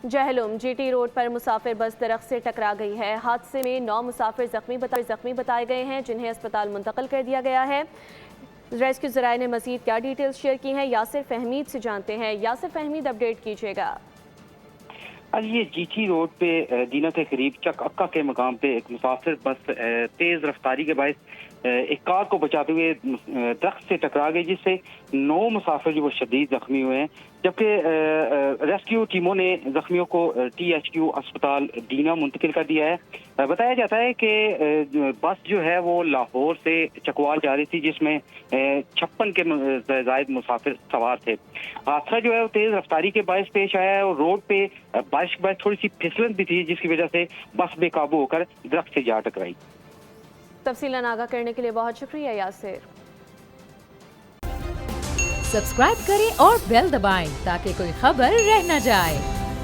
Jhelum GT road पर मुसाफिर बस दरख्त से टकरा गई है। हादसे में 9 मुसाफिर जख्मी बताए गए हैं, जिन्हें अस्पताल मुंतकिल कर दिया गया है। रेस्क्यू ज़राए ने मजीद क्या डिटेल्स शेयर की हैं, यासिर फहमीद से जानते हैं। यासिर फहमीद, अपडेट कीजिएगा। आज ये जीटी रोड पे दीना के करीब चक अक्का के मकाम पे एक मुसाफिर बस तेज रफ्तारी के बायस एक कार को बचाते हुए दरख्त से टकरा गई, जिससे 9 मुसाफिर जो वो शदीद जख्मी हुए हैं, जबकि रेस्क्यू टीमों ने जख्मियों को THQ अस्पताल दीना मुंतकिल कर दिया है। बताया जाता है कि बस जो है वो लाहौर से चकवाल जा रही थी, जिसमें 56 के जायद मुसाफिर सवार थे। हादसा जो है वो तेज रफ्तारी के बायस पेश आया है और रोड पे बारिश के बाद थोड़ी सी फिसलन भी थी, जिसकी वजह से बस बेकाबू होकर दरख्त से जा टकराई। तफसीलन आगाह करने के लिए बहुत शुक्रिया यासिर। सब्सक्राइब करें और बेल दबाएं ताकि कोई खबर रह न जाए।